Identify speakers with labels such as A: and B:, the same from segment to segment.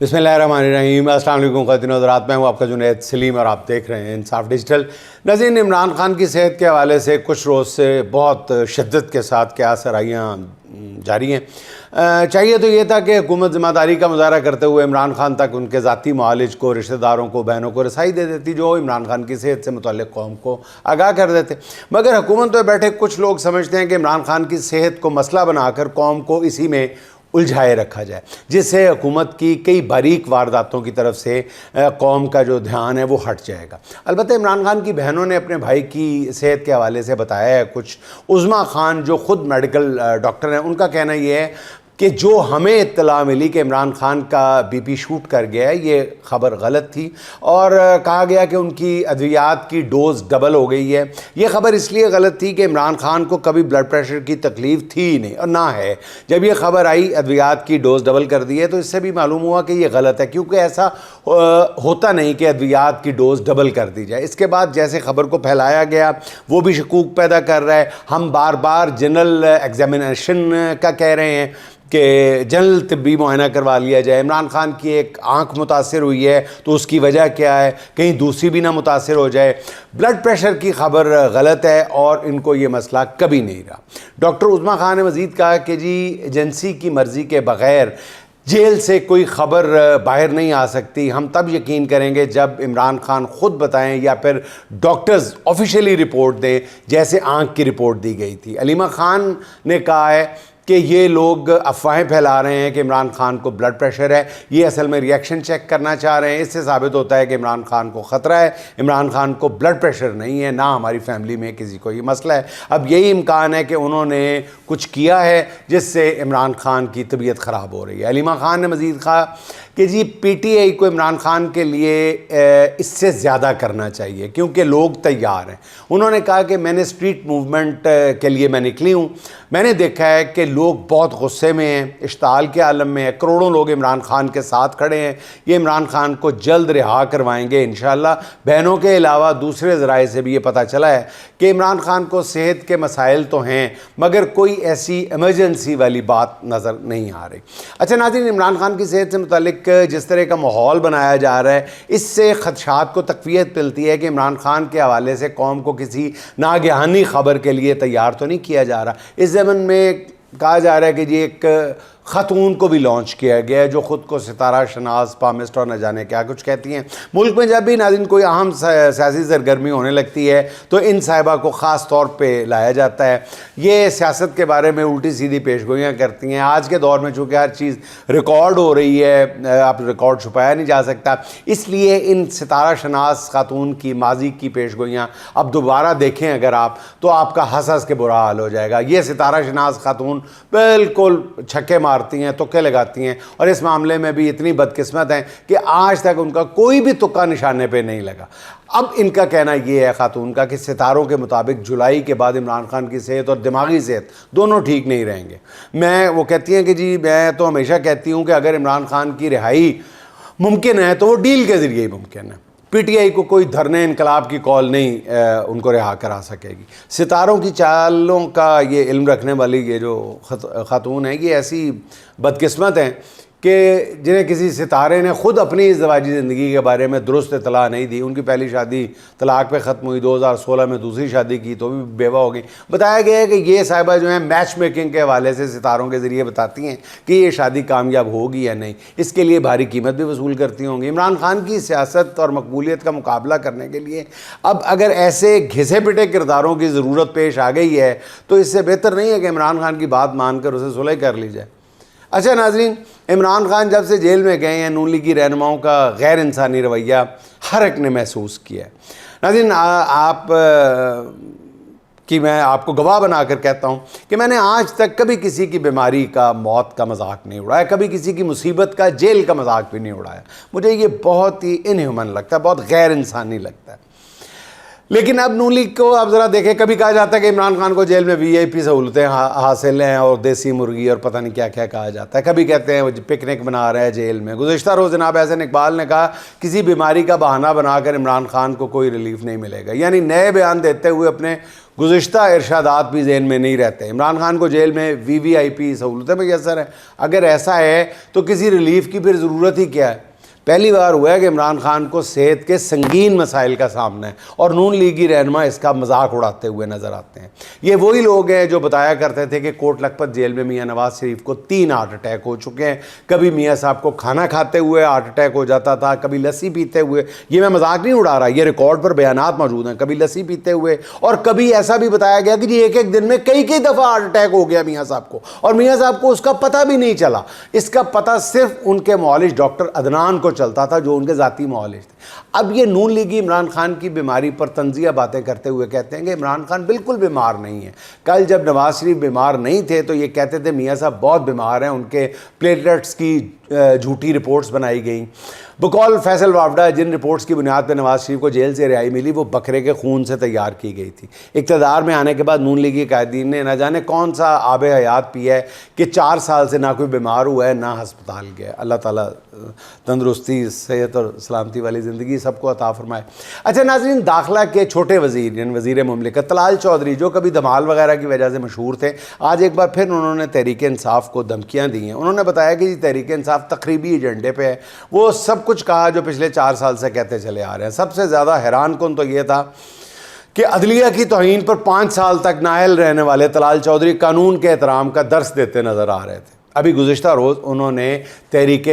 A: बिस्मिल्लाहिर्रहमानिर्रहीम। अस्सलाम वालेकुम ख़वातीन और हज़रात, मैं हूँ आपका जुनैद सलीम और आप देख रहे हैं इंसाफ डिजिटल। नाज़रीन, इमरान खान की सेहत के हवाले से कुछ रोज़ से बहुत शिद्दत के साथ क्या सराहियाँ जारी हैं। चाहिए तो ये था कि हुकूमत ज़िम्मेदारी का मुज़ाहरा करते हुए इमरान खान तक उनके ज़ाती मुआलिज को, रिश्तेदारों को, बहनों को रसाई दे देती, जो इमरान खान की सेहत से मुतल्लिक़ कौम को आगाह कर देते। मगर हुकूमत में बैठे कुछ लोग समझते हैं कि इमरान खान की सेहत को मसला बनाकर कौम को इसी में उलझाए रखा जाए, जिससे हुकूमत की कई बारीक वारदातों की तरफ से कौम का जो ध्यान है वो हट जाएगा। अलबत्ता इमरान खान की बहनों ने अपने भाई की सेहत के हवाले से बताया है कुछ। उज़्मा खान जो ख़ुद मेडिकल डॉक्टर हैं, उनका कहना ये है कि जो हमें इत्तला मिली कि इमरान खान का बीपी शूट कर गया है, ये ख़बर गलत थी और कहा गया कि उनकी अद्वियात की डोज़ डबल हो गई है। ये ख़बर इसलिए गलत थी कि इमरान खान को कभी ब्लड प्रेशर की तकलीफ़ थी ही नहीं और ना है। जब ये ख़बर आई अद्वियात की डोज़ डबल कर दी है, तो इससे भी मालूम हुआ कि ये गलत है, क्योंकि ऐसा होता नहीं कि अद्वियात की डोज़ डबल कर दी जाए। इसके बाद जैसे ख़बर को फैलाया गया वो भी शकूक पैदा कर रहा है। हम बार बार जनरल एग्जामिनेशन का कह रहे हैं कि जनरल तिब्बी मुआयना करवा लिया जाए। इमरान खान की एक आँख मुतासर हुई है तो उसकी वजह क्या है, कहीं दूसरी भी ना मुतासर हो जाए। ब्लड प्रेशर की खबर गलत है और इनको ये मसला कभी नहीं रहा। डॉक्टर उज़्मा खान ने मज़ीद कहा कि जी एजेंसी की मर्ज़ी के बग़ैर जेल से कोई ख़बर बाहर नहीं आ सकती। हम तब यकीन करेंगे जब इमरान खान ख़ुद बताएं या फिर डॉक्टर्स ऑफिशियली रिपोर्ट दें, जैसे आँख की रिपोर्ट दी गई थी। अलीमा खान ने कहा है कि ये लोग अफवाहें फैला रहे हैं कि इमरान खान को ब्लड प्रेशर है, ये असल में रिएक्शन चेक करना चाह रहे हैं। इससे साबित होता है कि इमरान खान को ख़तरा है, इमरान खान को ब्लड प्रेशर नहीं है, ना हमारी फैमिली में किसी को ये मसला है। अब यही इम्कान है कि उन्होंने कुछ किया है जिससे इमरान खान की तबीयत ख़राब हो रही है। अलीमा खान ने मज़ीद कहा कि जी पीटीआई को इमरान खान के लिए इससे ज़्यादा करना चाहिए क्योंकि लोग तैयार हैं। उन्होंने कहा कि मैंने स्ट्रीट मूवमेंट के लिए मैं निकली हूँ, मैंने देखा है कि लोग बहुत गुस्से में हैं, इश्ताल के आलम में है। करोड़ों लोग इमरान खान के साथ खड़े हैं। ये इमरान खान को जल्द रिहा करवाएंगे इंशाअल्लाह। बहनों के अलावा दूसरे ज़राए से भी ये पता चला है कि इमरान खान को सेहत के मसाइल तो हैं, मगर कोई ऐसी इमरजेंसी वाली बात नज़र नहीं आ रही। अच्छा नाज़रीन, इमरान खान की सेहत से मुतालिक जिस तरह का माहौल बनाया जा रहा है, इससे खदशात को तक़वियत मिलती है कि इमरान खान के हवाले से कौम को किसी नागहानी ख़बर के लिए तैयार तो नहीं किया जा रहा। इस ज़मन में कहा जा रहा है कि जी एक ख़ातून को भी लॉन्च किया गया है जो ख़ुद को सितारा शनास, पामिस्ट और न जाने क्या कुछ कहती हैं। मुल्क में जब भी नाज़रीन कोई अहम सियासी सरगर्मी होने लगती है तो इन साहिबा को ख़ास तौर पे लाया जाता है। ये सियासत के बारे में उल्टी सीधी पेशगोइयाँ करती हैं। आज के दौर में चूँकि हर चीज़ रिकॉर्ड हो रही है, आप रिकॉर्ड छुपाया नहीं जा सकता, इसलिए इन सितारा शनास ख़ातून की माजी की पेशगोइयाँ अब दोबारा देखें अगर आप, तो आपका हंस हंस के बुरा हाल हो जाएगा। ये सितारा शनास ख़ातून बिल्कुल छक्के मारती हैं, तुक्के लगाती हैं और इस मामले में भी इतनी बदकिस्मत हैं कि आज तक उनका कोई भी तुक्का निशाने पे नहीं लगा। अब इनका कहना ये है ख़ातून का कि सितारों के मुताबिक जुलाई के बाद इमरान खान की सेहत और दिमागी सेहत दोनों ठीक नहीं रहेंगे। वो कहती हैं कि जी मैं तो हमेशा कहती हूँ कि अगर इमरान खान की रिहाई मुमकिन है तो वो डील के ज़रिए ही मुमकिन है। पीटीआई को कोई धरने इनकलाब की कॉल नहीं उनको रिहा करा सकेगी। सितारों की चालों का ये इल्म रखने वाली ये जो ख़ातून है, ये ऐसी बदकिस्मत हैं कि जिन्हें किसी सितारे ने ख़ुद अपनी इज़्दिवाजी ज़िंदगी के बारे में दुरुस्त इत्तला नहीं दी। उनकी पहली शादी तलाक पे ख़त्म हुई, 2016 में दूसरी शादी की तो भी बेवा हो गई। बताया गया है कि ये साहिबा जो हैं मैच मेकिंग के हवाले से सितारों के ज़रिए बताती हैं कि ये शादी कामयाब होगी या नहीं, इसके लिए भारी कीमत भी वसूल करती होंगी। इमरान खान की सियासत और मकबूलियत का मुकाबला करने के लिए अब अगर ऐसे घिसे पिटे किरदारों की ज़रूरत पेश आ गई है तो इससे बेहतर नहीं है कि इमरान खान की बात मानकर उसे सुलह कर ली जाए। अच्छा नाज़रीन, इमरान खान जब से जेल में गए हैं, नून लीग की रहनुमाओं का गैर इंसानी रवैया हर एक ने महसूस किया है। नाज़रीन, मैं आपको गवाह बनाकर कहता हूँ कि मैंने आज तक कभी किसी की बीमारी का, मौत का मजाक नहीं उड़ाया, कभी किसी की मुसीबत का, जेल का मजाक भी नहीं उड़ाया। मुझे ये बहुत ही इनह्यूमन लगता है, बहुत गैर इंसानी लगता है। लेकिन अब नून लीग को आप ज़रा देखें, कभी कहा जाता है कि इमरान खान को जेल में वीआईपी सहूलतें हासिल हैं और देसी मुर्गी और पता नहीं क्या क्या कहा जाता है। कभी कहते हैं वो पिकनिक बना रहे हैं जेल में। गुज़िश्ता रोज़ जनाब एहसन इकबाल ने कहा किसी बीमारी का बहाना बनाकर इमरान खान को कोई रिलीफ नहीं मिलेगा, यानी नए बयान देते हुए अपने गुज़िश्ता इरशादात भी ज़हन में नहीं रहते। इमरान खान को जेल में VVIP सहूलतें मैसर हैं। अगर ऐसा है तो किसी रिलीफ की फिर ज़रूरत ही क्या है। पहली बार हुआ है कि इमरान खान को सेहत के संगीन मसाइल का सामना है और नून लीगी रहनुमा इसका मजाक उड़ाते हुए नज़र आते हैं। ये वही लोग हैं जो बताया करते थे कि कोट लखपत जेल में मियाँ नवाज शरीफ को 3 हार्ट अटैक हो चुके हैं। कभी मियाँ साहब को खाना खाते हुए हार्ट अटैक हो जाता था, कभी लस्सी पीते हुए। ये मैं मजाक नहीं उड़ा रहा, ये रिकॉर्ड पर बयानात मौजूद हैं। कभी लस्सी पीते हुए और कभी ऐसा भी बताया गया कि जी एक दिन में कई दफ़ा हार्ट अटैक हो गया मियाँ साहब को और मियाँ साहब को उसका पता भी नहीं चला। इसका पता सिर्फ उनके मौलिज डॉक्टर अदनान को चलता था जो उनके ज़ाती मौलिज थे। अब ये नून लीगी इमरान खान की बीमारी पर तंजिया बातें करते हुए कहते हैं कि इमरान खान बिल्कुल बीमार नहीं है। कल जब नवाज शरीफ बीमार नहीं थे तो ये कहते थे मियाँ साहब बहुत बीमार हैं, उनके प्लेटलेट्स की झूठी रिपोर्ट्स बनाई गई। बकौल फैसल वावडा जिन रिपोर्ट्स की बुनियाद पर नवाज शरीफ को जेल से रिहाई मिली वो बकरे के खून से तैयार की गई थी। इक़्तिदार में आने के बाद नून लीगी कायदीन ने न जाने कौन सा आब हयात पिया है कि 4 साल से ना कोई बीमार हुआ है ना हस्पताल गया। अल्लाह ताला तंदरुस्ती, सेहत और सलामती वाली ज़िंदगी सबको अता फरमाए। अच्छा नाज़रीन, दाखिला के छोटे वज़ीर यानी वज़ीर मुमलिकत तलाल चौधरी जो कभी धमाल वगैरह की वजह से मशहूर थे, आज एक बार फिर उन्होंने तहरीक इंसाफ को धमकियाँ दी हैं। उन्होंने बताया कि तहरीक इंसाफ तकरीबी एजेंडे पे है। वो सब कुछ कहा जो पिछले 4 साल से कहते चले आ रहे हैं। सबसे ज़्यादा हैरान कुन तो ये था कि अदलिया की तौहीन पर 5 साल तक नाअहल रहने वाले तलाल चौधरी कानून के एहतराम का दर्स देते नज़र आ रहे थे। अभी गुज़िश्ता रोज़ उन्होंने तहरीक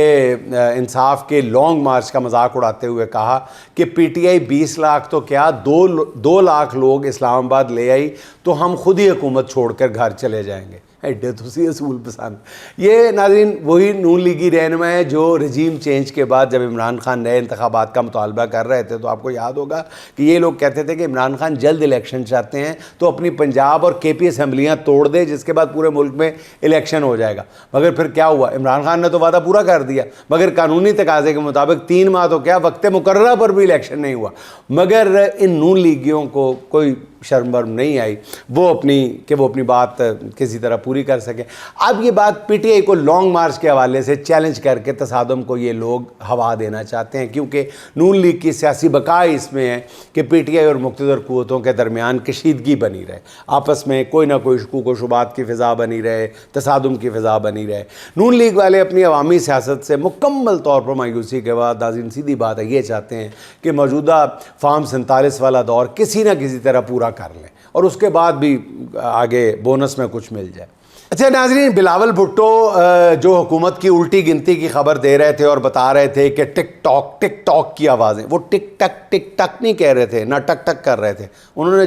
A: इंसाफ के लॉन्ग मार्च का मजाक उड़ाते हुए कहा कि PTI 20 लाख तो क्या 2 लाख लोग इस्लामाबाद ले आई तो हम खुद ही हुकूमत छोड़कर घर चले जाएंगे। एडे तुसी असूल पसंद। ये नाज़रीन वही नून लीगी रहनुमा है जो रजीम चेंज के बाद जब इमरान खान नए इंतखाबात का मुतालबा कर रहे थे तो आपको याद होगा कि ये लोग कहते थे कि इमरान खान जल्द इलेक्शन चाहते हैं तो अपनी पंजाब और KP असम्बलियाँ तोड़ दे जिसके बाद पूरे मुल्क में इलेक्शन हो जाएगा। मगर फिर क्या हुआ, इमरान खान ने तो वादा पूरा कर दिया मगर कानूनी तकाजे के मुताबिक 3 माह तो क्या वक्त मुकर्ररा पर भी इलेक्शन नहीं हुआ। मगर इन नून लीगियों को कोई शर्म बर्म नहीं आई वो अपनी बात किसी तरह पूरी कर सकें। अब ये बात PTI को लॉन्ग मार्च के हवाले से चैलेंज करके तसादम को ये लोग हवा देना चाहते हैं क्योंकि नून लीग की सियासी बका इसमें है कि PTI और मुक़्तदर क़ुव्वतों के दरमियान कशीदगी बनी रहे, आपस में कोई ना कोई शकूक व शुबात की फ़िज़ा बनी रहे, तसादुम की फ़िज़ा बनी रहे। नून लीग वाले अपनी अवामी सियासत से मुकम्मल तौर पर मायूसी के बाद नाज़रीन सीधी बात है ये चाहते हैं कि मौजूदा फार्म 47 वाला दौर किसी न किसी तरह पूरा कर लें और उसके बाद भी आगे बोनस में कुछ मिल जाए। अच्छा नाज़रीन, बिलावल भुट्टो जो हुकूमत की उल्टी गिनती की खबर दे रहे थे और बता रहे थे कि टिक-टॉक की आवाज़ें, वो टिक टक नहीं कह रहे थे ना टक टक कर रहे थे। उन्होंने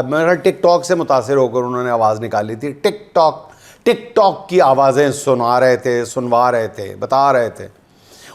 A: मेरा टिक-टॉक से मुतासिर होकर उन्होंने आवाज़ निकाली थी। टिक-टॉक की आवाज़ें सुनवा रहे थे, सुनवा रहे थे, बता रहे थे।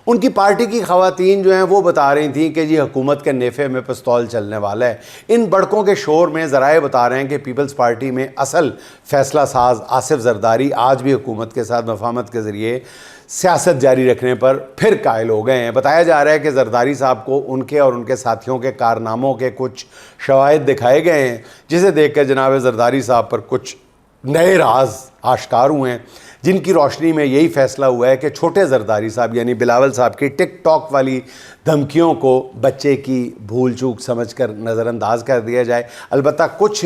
A: उनकी पार्टी की ख़वातीन जो हैं वो बता रही थी कि जी हुकूमत के नेफे में पिस्तौल चलने वाला है। इन बड़कों के शोर में ज़राए बता रहे हैं कि पीपल्स पार्टी में असल फ़ैसला साज आसिफ जरदारी आज भी हुकूमत के साथ मफाहमत के ज़रिए सियासत जारी रखने पर फिर कायल हो गए हैं। बताया जा रहा है कि जरदारी साहब को उनके और उनके साथियों के कारनामों के कुछ शवाहिद दिखाए गए हैं जिसे देख कर जनाब जरदारी साहब पर कुछ नए राज आश्कार हुए हैं जिनकी रोशनी में यही फैसला हुआ है कि छोटे जरदारी साहब यानी बिलावल साहब की टिक-टॉक वाली धमकियों को बच्चे की भूल चूक समझकर नज़रअंदाज कर दिया जाए। अलबत्ता कुछ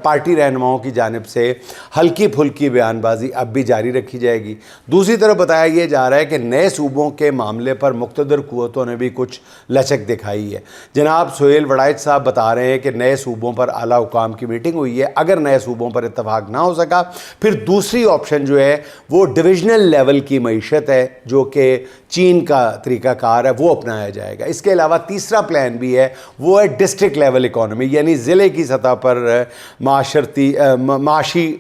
A: पार्टी रहनुमाओं की जानिब से हल्की फुल्की बयानबाजी अब भी जारी रखी जाएगी। दूसरी तरफ बताया यह जा रहा है कि नए सूबों के मामले पर मुक़्तदर क़ुव्वतों ने भी कुछ लचक दिखाई है। जनाब सुहेल वड़ाइच साहब बता रहे हैं कि नए सूबों पर आला हुकाम की मीटिंग हुई है। अगर नए सूबों पर इत्तफाक ना हो सका फिर दूसरी ऑप्शन जो है वो डिविजनल लेवल की मईशत है जो कि चीन का तरीक़ाकार है वो अपनाया जाएगा। इसके अलावा तीसरा प्लान भी है वो है डिस्ट्रिक्ट लेवल इकॉनमी यानी ज़िले की सतह पर माशी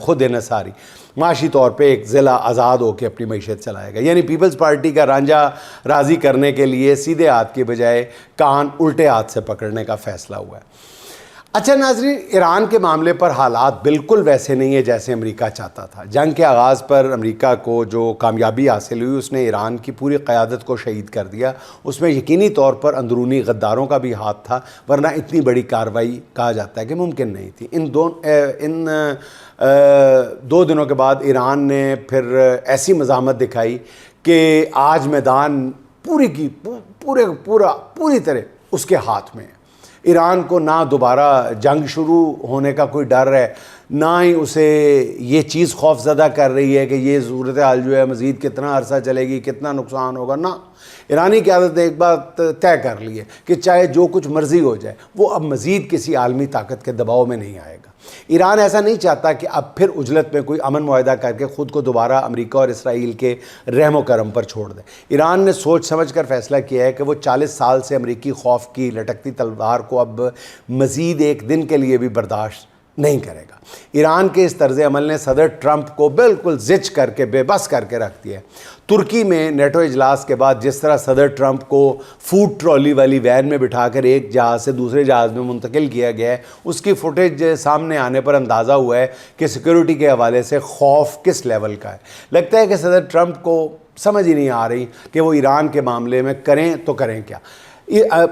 A: खुद इन्हसारी, माशी तौर पे एक ज़िला आज़ाद होकर अपनी मईशत चलाएगा। यानी पीपल्स पार्टी का रांझा राज़ी करने के लिए सीधे हाथ के बजाय कान उल्टे हाथ से पकड़ने का फ़ैसला हुआ है। अच्छा नाज़रीन, ईरान के मामले पर हालात बिल्कुल वैसे नहीं है जैसे अमेरिका चाहता था। जंग के आगाज़ पर अमेरिका को जो कामयाबी हासिल हुई उसने ईरान की पूरी क़यादत को शहीद कर दिया। उसमें यकीनी तौर पर अंदरूनी गद्दारों का भी हाथ था, वरना इतनी बड़ी कार्रवाई कहा जाता है कि मुमकिन नहीं थी। इन 2 दिनों के बाद ईरान ने फिर ऐसी मज़ामत दिखाई कि आज मैदान पूरी तरह उसके हाथ में है। ईरान को ना दोबारा जंग शुरू होने का कोई डर है, ना ही उसे ये चीज़ खौफज़दा कर रही है कि ये सूरत हाल जो है मज़ीद कितना अरसा चलेगी, कितना नुकसान होगा। ना, ईरानी क़यादत ने एक बात तय कर ली है कि चाहे जो कुछ मर्ज़ी हो जाए, वो अब मज़ीद किसी आलमी ताकत के दबाव में नहीं आएगा। ईरान ऐसा नहीं चाहता कि अब फिर उजलत में कोई अमन मुआहदा करके ख़ुद को दोबारा अमेरिका और इसराइल के रहमो करम पर छोड़ दे। ईरान ने सोच समझ कर फ़ैसला किया है कि वो 40 साल से अमेरिकी खौफ की लटकती तलवार को अब मज़ीद एक दिन के लिए भी बर्दाश्त नहीं करेगा। ईरान के इस तर्ज़ अमल ने सदर ट्रंप को बिल्कुल ज़िच करके बेबस करके रख दिया है। तुर्की में नेटो इजलास के बाद जिस तरह सदर ट्रंप को फूड ट्रॉली वाली वैन में बिठाकर एक जहाज़ से दूसरे जहाज़ में मुंतकिल किया गया है, उसकी फुटेज सामने आने पर अंदाज़ा हुआ है कि सिक्योरिटी के हवाले से खौफ किस लेवल का है। लगता है कि सदर ट्रंप को समझ ही नहीं आ रही कि वो ईरान के मामले में करें तो करें क्या।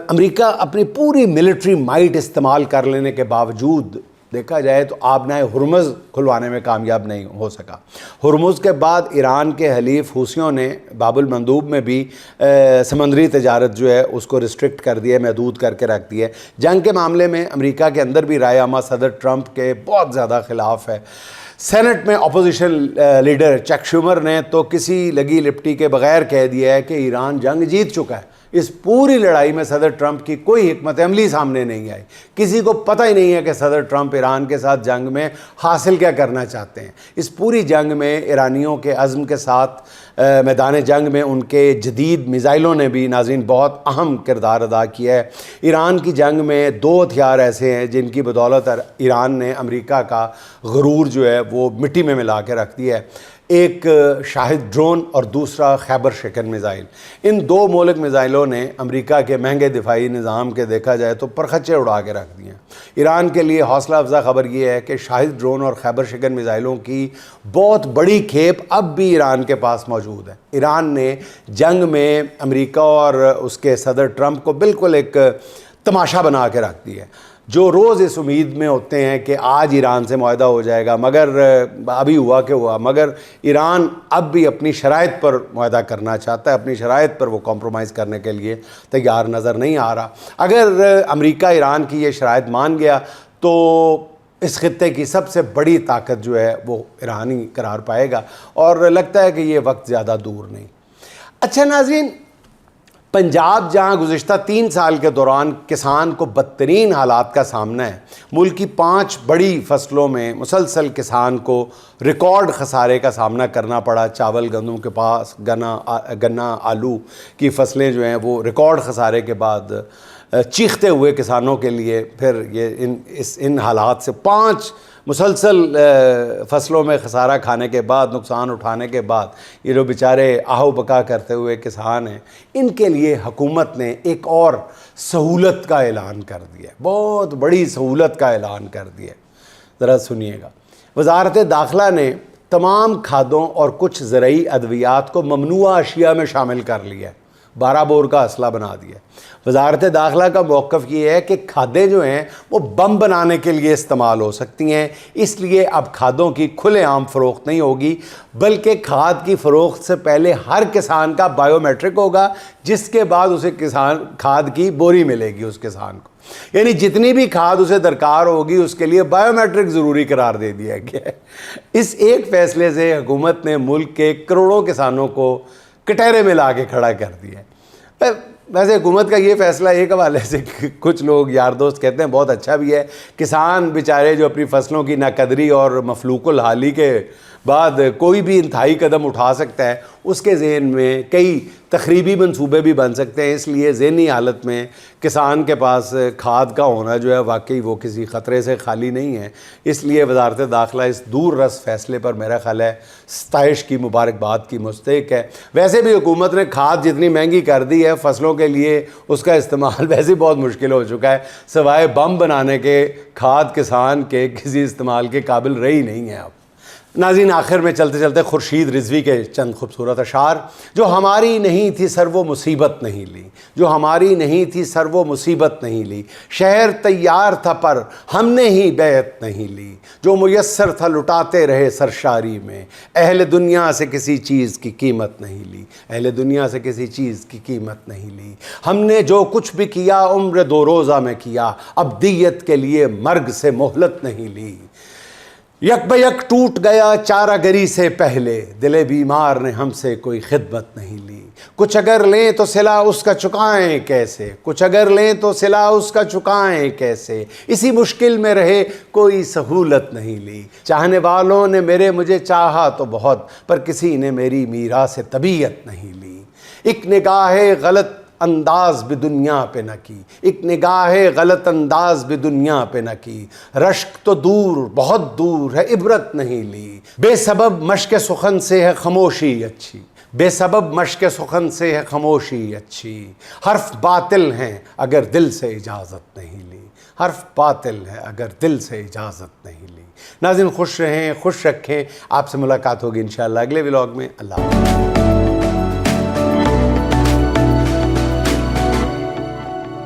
A: अमेरिका अपनी पूरी मिलिट्री माइट इस्तेमाल कर लेने के बावजूद देखा जाए तो आबनाए हुर्मुज़ खुलवाने में कामयाब नहीं हो सका। हुर्मुज़ के बाद ईरान के हलीफ हूसियों ने बाबुल मंदूब में भी समंदरी तजारत जो है उसको रिस्ट्रिक्ट कर दिया, महदूद करके रख दिया। जंग के मामले में अमेरिका के अंदर भी राय आमा सदर ट्रंप के बहुत ज़्यादा ख़िलाफ़ है। सेनेट में अपोजिशन लीडर चक शूमर ने तो किसी लगी लिपटी के बगैर कह दिया है कि ईरान जंग जीत चुका है। इस पूरी लड़ाई में सदर ट्रंप की कोई हिकमत अमली सामने नहीं आई। किसी को पता ही नहीं है कि सदर ट्रंप ईरान के साथ जंग में हासिल क्या करना चाहते हैं। इस पूरी जंग में ईरानियों के अज़्म के साथ मैदान जंग में उनके जदीद मिज़ाइलों ने भी नाज़रीन बहुत अहम किरदार अदा किया है। ईरान की जंग में 2 हथियार ऐसे हैं जिनकी बदौलत ईरान ने अमेरिका का गुरूर जो है वो मिट्टी में मिला के रख दिया है। एक शाहिद ड्रोन और दूसरा खैबर शिकन मिज़ाइल। इन 2 मौलिक मिज़ाइलों ने अमेरिका के महंगे दिफाई निज़ाम के देखा जाए तो परखच्चे उड़ा के रख दिए हैं। ईरान के लिए हौसला अफजा खबर यह है कि शाहिद ड्रोन और खैबर शिकन मिज़ाइलों की बहुत बड़ी खेप अब भी ईरान के पास मौजूद है। ईरान ने जंग में अमेरिका और उसके सदर ट्रंप को बिल्कुल एक तमाशा बना के रख दिया है। जो रोज़ इस उम्मीद में होते हैं कि आज ईरान से मुआहदा हो जाएगा, मगर अभी हुआ कि हुआ, मगर ईरान अब भी अपनी शराइत पर मुआहदा करना चाहता है, अपनी शराइत पर वो कॉम्प्रोमाइज़ करने के लिए तैयार नज़र नहीं आ रहा। अगर अमेरिका ईरान की ये शराइत मान गया तो इस खित्ते की सबसे बड़ी ताकत जो है वो ईरान ही करार पाएगा, और लगता है कि ये वक्त ज़्यादा दूर नहीं। अच्छा नाज़रीन, पंजाब जहाँ गुज़िश्ता 3 साल के दौरान किसान को बदतरीन हालात का सामना है, मुल्क की 5 बड़ी फसलों में मुसलसल किसान को रिकॉर्ड खसारे का सामना करना पड़ा। चावल, गंदम के पास गन्ना, आलू की फसलें जो हैं वो रिकॉर्ड खसारे के बाद चीखते हुए किसानों के लिए फिर ये इन हालात से 5 मुसलसल फसलों में खसारा खाने के बाद, नुकसान उठाने के बाद, ये जो बेचारे आहू बका करते हुए किसान हैं, इनके लिए हुकूमत ने एक और सहूलत का ऐलान कर दिया, बहुत बड़ी सहूलत का ऐलान कर दिया। ज़रा सुनिएगा। वज़ारत दाखिला ने तमाम खादों और कुछ ज़रई अद्वियात को ममनुआ अशिया में शामिल कर लिया है, 12 बोर का असला बना दिया। वज़ारत दाखिला का मौक़िफ़ ये है कि खादें जो हैं वो बम बनाने के लिए इस्तेमाल हो सकती हैं, इसलिए अब खादों की खुलेआम फ़रोख्त नहीं होगी, बल्कि खाद की फ़रोख्त से पहले हर किसान का बायोमेट्रिक होगा, जिसके बाद उसे खाद की बोरी मिलेगी उस किसान को। यानी जितनी भी खाद उसे दरकार होगी उसके लिए बायोमेट्रिक ज़रूरी करार दे दिया गया है। इस एक फ़ैसले से हुकूमत ने मुल्क के करोड़ों किसानों को कटहरे में ला के खड़ा कर दिया है। वैसे हुकूमत का ये फ़ैसला एक हवाले से कुछ लोग यार दोस्त कहते हैं बहुत अच्छा भी है। किसान बेचारे जो अपनी फसलों की नाकदरी और मफलूकुल हाली के बाद कोई भी इंतहाई कदम उठा सकता है, उसके ज़हन में कई तखरीबी मंसूबे भी बन सकते हैं। इसलिए ज़हनी हालत में किसान के पास खाद का होना जो है वाकई वो किसी ख़तरे से खाली नहीं है। इसलिए वज़ारत दाखिला इस दूर रस फ़ैसले पर मेरा ख़्याल है सताइश की मुबारकबाद की मुस्तहिक़ है। वैसे भी हुकूमत ने खाद जितनी महंगी कर दी है, फसलों के लिए उसका इस्तेमाल वैसे ही बहुत मुश्किल हो चुका है। सिवाय बम बनाने के खाद किसान के किसी इस्तेमाल के काबिल रही नहीं है अब। नाज़रीन, आखिर में चलते चलते खुर्शीद रिजवी के चंद खूबसूरत अशार। जो हमारी नहीं थी सर वो मुसीबत नहीं ली, जो हमारी नहीं थी सर वो मुसीबत नहीं ली, शहर तैयार था पर हमने ही बैत नहीं ली, जो मुयस्सर था लुटाते रहे सरशारी में, अहले दुनिया से किसी चीज़ की कीमत नहीं ली, अहले दुनिया से किसी चीज़ की कीमत नहीं ली। हमने जो कुछ भी किया उम्र 2 रोज़ा में किया, अब दियत के लिए मर्ग से मोहलत नहीं ली। यक बयक टूट गया चारागरी से पहले, दिले बीमार ने हमसे कोई खिदमत नहीं ली। कुछ अगर लें तो सिला उसका चुकाएं कैसे, कुछ अगर लें तो सिला उसका चुकाएं कैसे, इसी मुश्किल में रहे कोई सहूलत नहीं ली। चाहने वालों ने मेरे मुझे चाहा तो बहुत, पर किसी ने मेरी मीरा से तबीयत नहीं ली। एक निगाह गलत अंदाज भी दुनिया पे न की, एक निगाह गलत अंदाज भी दुनिया पे न की, रश्क तो दूर बहुत दूर है इबरत नहीं ली। बेसबब मश्क सुखन से है खामोशी अच्छी, बेसबब मश्क सुखन से है खामोशी अच्छी, हर्फ बातिल हैं अगर दिल से इजाज़त नहीं ली, हर्फ बातिल है अगर दिल से इजाज़त नहीं ली। नाज़रीन, खुश रहें, खुश रखें। आपसे मुलाकात होगी इंशाअल्लाह अगले व्लॉग में। अल्लाह हाफ़िज़।